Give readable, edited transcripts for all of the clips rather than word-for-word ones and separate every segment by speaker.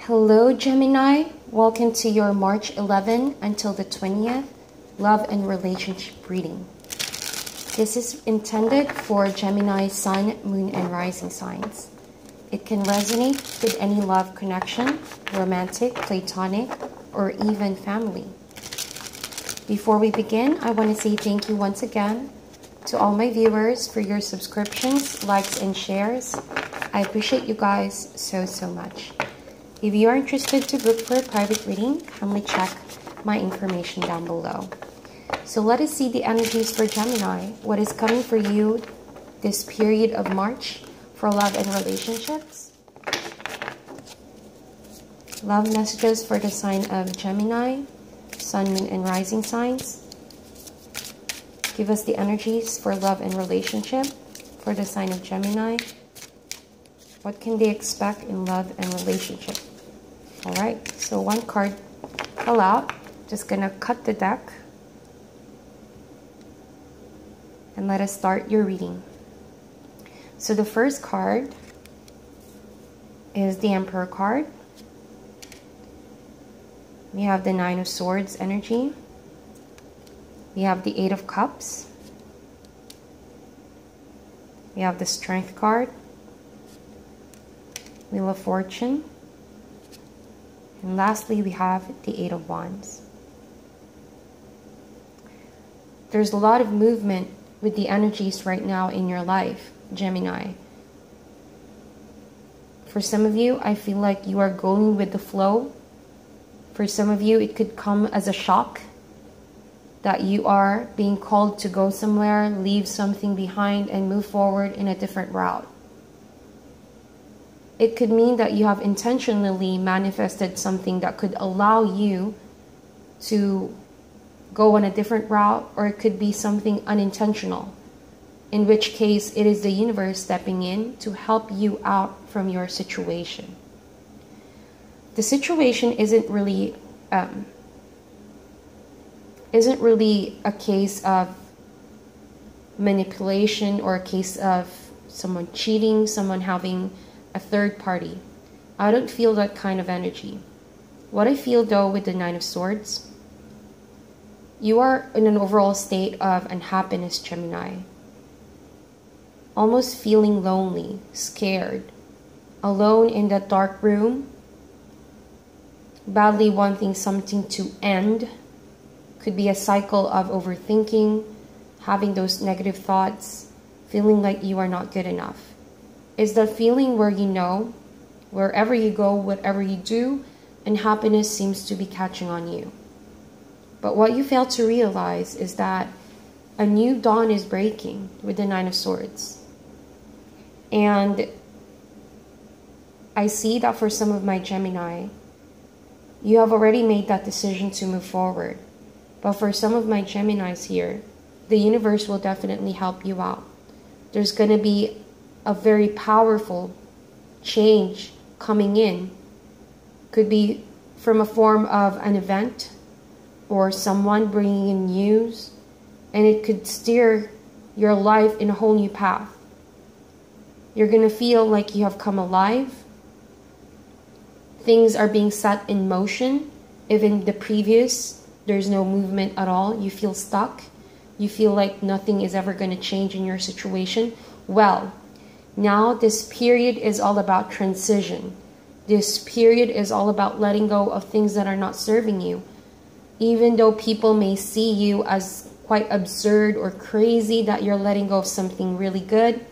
Speaker 1: Hello Gemini, welcome to your March 11 until the 20th love and relationship reading. This is intended for Gemini sun, moon, and rising signs. It can resonate with any love connection, romantic, platonic, or even family. Before we begin, I want to say thank you once again to all my viewers for your subscriptions, likes, and shares. I appreciate you guys so much. If you are interested to book for a private reading, kindly check my information down below. So let us see the energies for Gemini. What is coming for you this period of March for love and relationships? Love messages for the sign of Gemini, sun, moon, and rising signs. Give us the energies for love and relationship for the sign of Gemini. What can they expect in love and relationship? Alright, so one card fell out. Just gonna cut the deck. And let us start your reading. So the first card is the Emperor card. We have the Nine of Swords energy. We have the Eight of Cups. We have the Strength card. Wheel of Fortune. And lastly, we have the Eight of Wands. There's a lot of movement with the energies right now in your life, Gemini. For some of you, I feel like you are going with the flow. For some of you, it could come as a shock that you are being called to go somewhere, leave something behind, and move forward in a different route. It could mean that you have intentionally manifested something that could allow you to go on a different route, or it could be something unintentional, in which case it is the universe stepping in to help you out from your situation. The situation isn't really a case of manipulation or a case of someone cheating, someone having a third party. I don't feel that kind of energy. What I feel though with the Nine of Swords, you are in an overall state of unhappiness, Gemini. Almost feeling lonely, scared, alone in that dark room, badly wanting something to end. Could be a cycle of overthinking, having those negative thoughts, feeling like you are not good enough. Is that feeling where you know, wherever you go, whatever you do, and happiness seems to be catching on you. But what you fail to realize is that a new dawn is breaking with the Nine of Swords. And I see that for some of my Gemini, you have already made that decision to move forward. But for some of my Geminis here, the universe will definitely help you out. There's going to be a very powerful change coming in. Could be from a form of an event or someone bringing in news, and it could steer your life in a whole new path. You're going to feel like you have come alive. Things are being set in motion. Even the previous, there's no movement at all. You feel stuck. You feel like nothing is ever going to change in your situation. Well, now this period is all about transition. This period is all about letting go of things that are not serving you. Even though people may see you as quite absurd or crazy that you're letting go of something really good,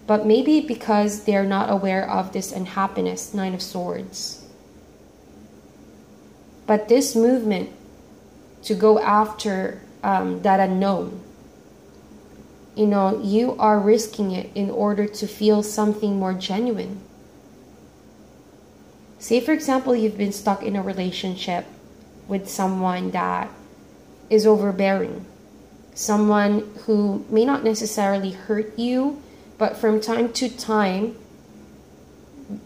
Speaker 1: but maybe because they're not aware of this unhappiness, Nine of Swords. But this movement to go after that unknown, you know, you are risking it in order to feel something more genuine. Say, for example, you've been stuck in a relationship with someone that is overbearing. Someone who may not necessarily hurt you, but from time to time,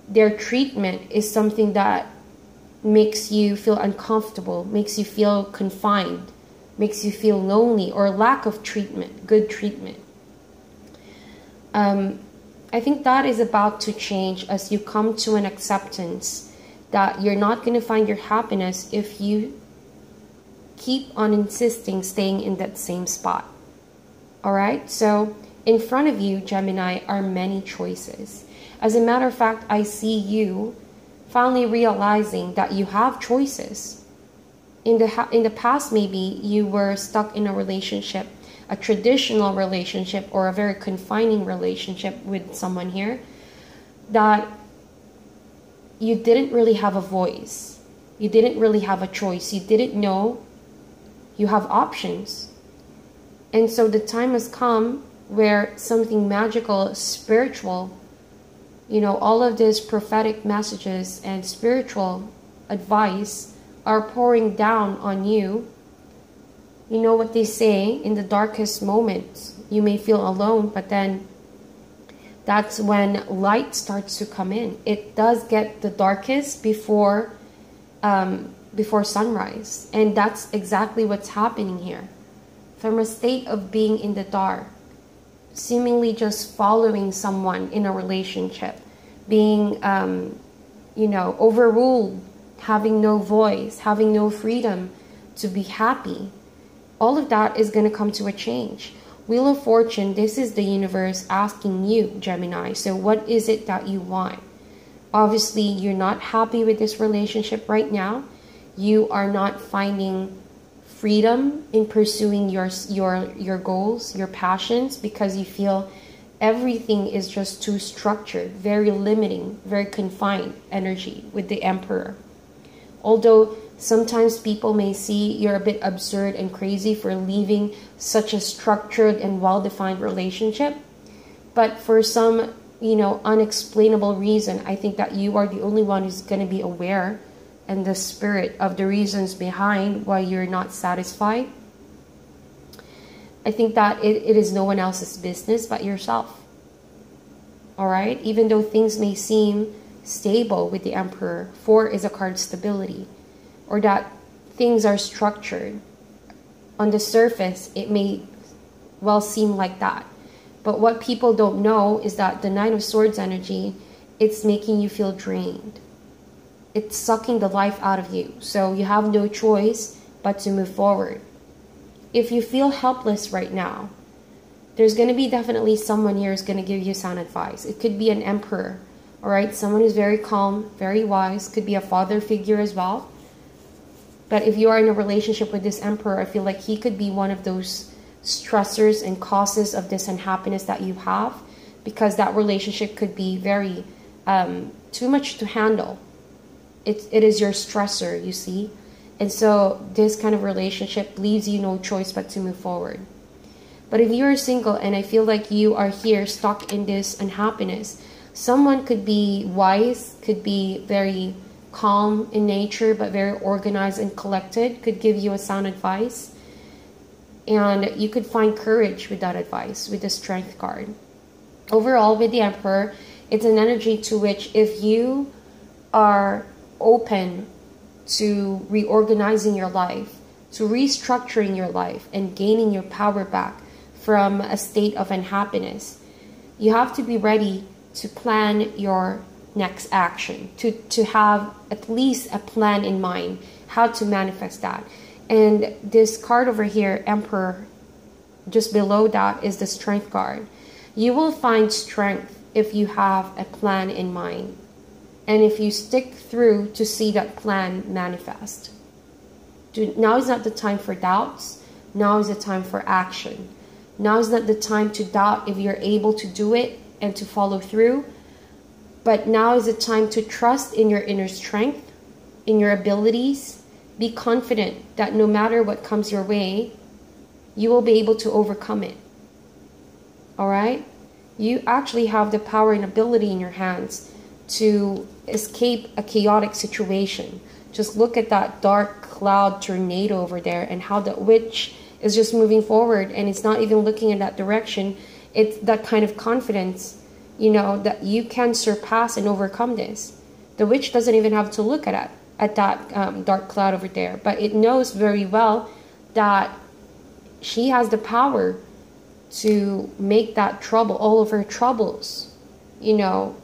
Speaker 1: their treatment is something that makes you feel uncomfortable, makes you feel confined, makes you feel lonely, or lack of treatment, good treatment. I think that is about to change as you come to an acceptance that you're not going to find your happiness if you keep on insisting staying in that same spot. All right, so in front of you, Gemini, are many choices. As a matter of fact, I see you finally realizing that you have choices. In the past, maybe you were stuck in a relationship, a traditional relationship or a very confining relationship with someone here, that you didn't really have a voice. You didn't really have a choice. You didn't know you have options. And so the time has come where something magical, spiritual, you know, all of these prophetic messages and spiritual advice are pouring down on you. You know what they say, in the darkest moments, you may feel alone, but then that's when light starts to come in. It does get the darkest before sunrise. And that's exactly what's happening here. From a state of being in the dark, seemingly just following someone in a relationship, being, you know, overruled, having no voice, having no freedom to be happy. All of that is going to come to a change. Wheel of Fortune, this is the universe asking you, Gemini. So what is it that you want? Obviously, you're not happy with this relationship right now. You are not finding freedom in pursuing your goals, your passions, because you feel everything is just too structured, very limiting, very confined energy with the Emperor. Although sometimes people may see you're a bit absurd and crazy for leaving such a structured and well-defined relationship, but for some, you know, unexplainable reason, I think that you are the only one who's going to be aware and the spirit of the reasons behind why you're not satisfied. I think that it is no one else's business but yourself. All right? Even though things may seem stable with the Emperor, 4 is a card stability, or that things are structured. On the surface, it may well seem like that. But what people don't know is that the 9 of Swords energy, it's making you feel drained. It's sucking the life out of you. So you have no choice but to move forward. If you feel helpless right now, there's going to be definitely someone here who's going to give you sound advice. It could be an Emperor, all right? Someone who's very calm, very wise. Could be a father figure as well. But if you are in a relationship with this Emperor, I feel like he could be one of those stressors and causes of this unhappiness that you have, because that relationship could be very too much to handle. It is your stressor, you see. And so this kind of relationship leaves you no choice but to move forward. But if you're single and I feel like you are here stuck in this unhappiness, someone could be wise, could be very calm in nature, but very organized and collected, could give you a sound advice. And you could find courage with that advice, with the Strength card. Overall, with the Emperor, it's an energy to which if you are open to reorganizing your life, to restructuring your life and gaining your power back from a state of unhappiness, you have to be ready to plan your next action, to have at least a plan in mind, how to manifest that. And this card over here, Emperor, just below that is the Strength card. You will find strength if you have a plan in mind, and if you stick through to see that plan manifest. Now is not the time for doubts. Now is the time for action. Now is not the time to doubt if you're able to do it and to follow through. But now is the time to trust in your inner strength, in your abilities. Be confident that no matter what comes your way, you will be able to overcome it. All right? You actually have the power and ability in your hands to escape a chaotic situation. Just look at that dark cloud tornado over there and how the witch is just moving forward, and it's not even looking in that direction. It's that kind of confidence, you know, that you can surpass and overcome this. The witch doesn't even have to look at that dark cloud over there, but it knows very well that she has the power to make that trouble, all of her troubles, you know,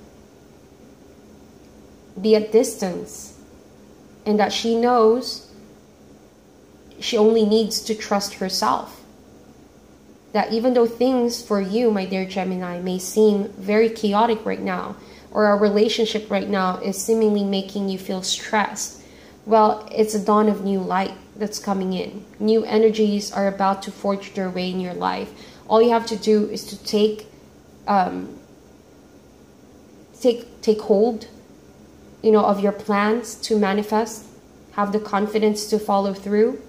Speaker 1: be at distance and that she knows she only needs to trust herself. That even though things for you, my dear Gemini, may seem very chaotic right now, or our relationship right now is seemingly making you feel stressed, well, it's a dawn of new light that's coming in. New energies are about to forge their way in your life. All you have to do is to take hold, of your plans to manifest. Have the confidence to follow through.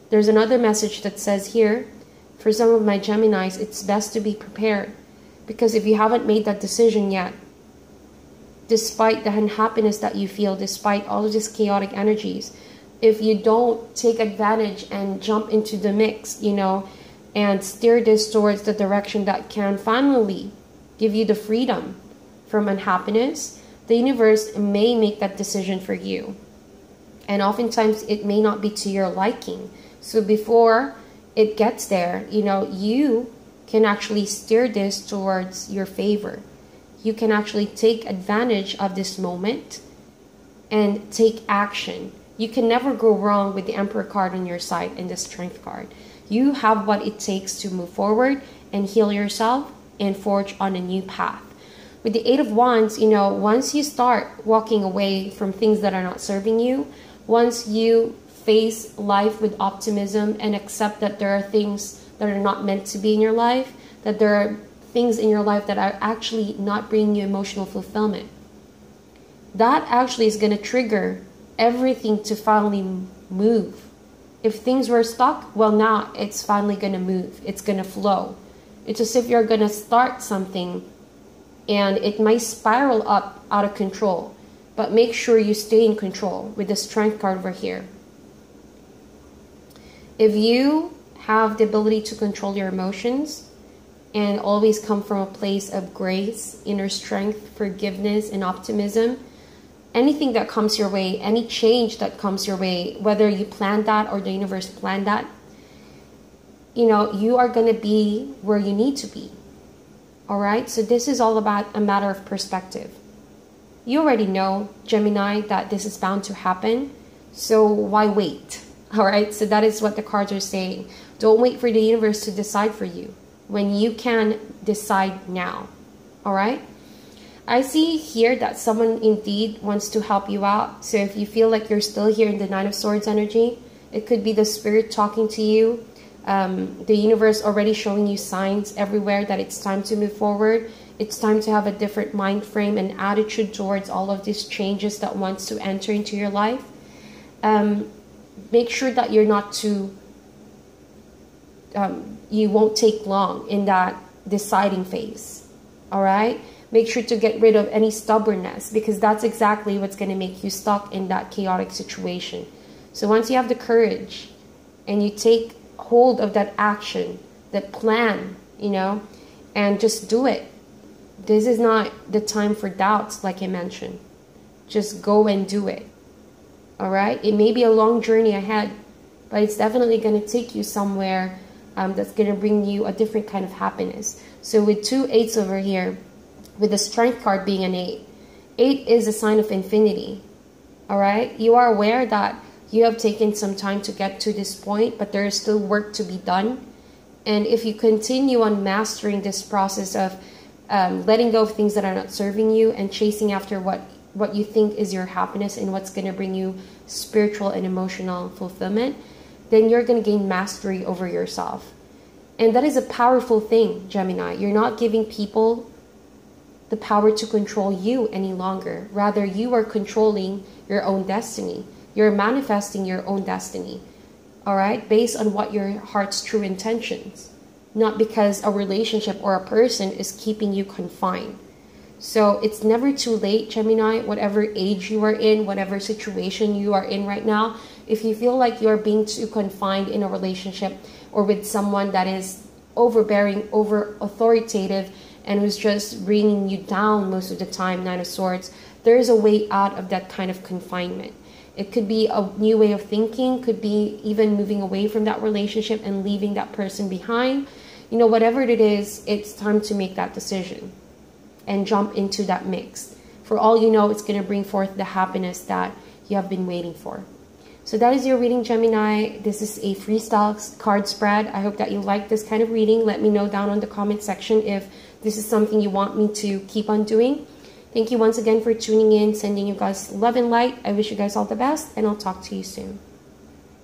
Speaker 1: There's another message that says here, for some of my Geminis, it's best to be prepared, because if you haven't made that decision yet, despite the unhappiness that you feel, despite all of these chaotic energies, if you don't take advantage and jump into the mix, and steer this towards the direction that can finally give you the freedom from unhappiness, the universe may make that decision for you. And oftentimes it may not be to your liking. So before it gets there, you can actually steer this towards your favor. You can actually take advantage of this moment and take action. You can never go wrong with the Emperor card on your side and the Strength card. You have what it takes to move forward and heal yourself and forge on a new path. With the Eight of Wands, once you start walking away from things that are not serving you, once you face life with optimism and accept that there are things that are not meant to be in your life, that there are things in your life that are actually not bringing you emotional fulfillment, that actually is going to trigger everything to finally move. If things were stuck, well, now it's finally going to move. It's going to flow. It's as if you're going to start something and it might spiral up out of control, but make sure you stay in control with the Strength card over here. If you have the ability to control your emotions and always come from a place of grace, inner strength, forgiveness, and optimism, anything that comes your way, any change that comes your way, whether you planned that or the universe planned that, you are going to be where you need to be. All right? So this is all about a matter of perspective. You already know, Gemini, that this is bound to happen. So why wait? All right? So that is what the cards are saying. Don't wait for the universe to decide for you when you can decide now. All right? I see here that someone indeed wants to help you out. So if you feel like you're still here in the Nine of Swords energy, it could be the spirit talking to you. The universe already showing you signs everywhere that it's time to move forward. It's time to have a different mind frame and attitude towards all of these changes that wants to enter into your life. Make sure that you're not too... you won't take long in that deciding phase. All right? Make sure to get rid of any stubbornness, because that's exactly what's going to make you stuck in that chaotic situation. So once you have the courage and you take hold of that action, that plan, and just do it. This is not the time for doubts, like I mentioned. Just go and do it. All right? It may be a long journey ahead, but it's definitely going to take you somewhere that's going to bring you a different kind of happiness. So with 2 8s over here, with the Strength card being an 8. 8 is a sign of infinity. All right? You are aware that you have taken some time to get to this point, but there is still work to be done. And if you continue on mastering this process of letting go of things that are not serving you and chasing after what you think is your happiness and what's going to bring you spiritual and emotional fulfillment, then you're going to gain mastery over yourself. And that is a powerful thing, Gemini. You're not giving people the power to control you any longer. Rather, you are controlling your own destiny. You're manifesting your own destiny, all right, based on what your heart's true intentions, not because a relationship or a person is keeping you confined. So it's never too late, Gemini, whatever age you are in, whatever situation you are in right now. If you feel like you're being too confined in a relationship or with someone that is overbearing, over authoritative, and who's just bringing you down most of the time, Nine of Swords, there is a way out of that kind of confinement. It could be a new way of thinking, could be even moving away from that relationship and leaving that person behind. Whatever it is, it's time to make that decision and jump into that mix. For all you know, it's going to bring forth the happiness that you have been waiting for. So that is your reading, Gemini. This is a freestyle card spread. I hope that you like this kind of reading. Let me know down on the comment section if this is something you want me to keep on doing. Thank you once again for tuning in, sending you guys love and light. I wish you guys all the best, and I'll talk to you soon.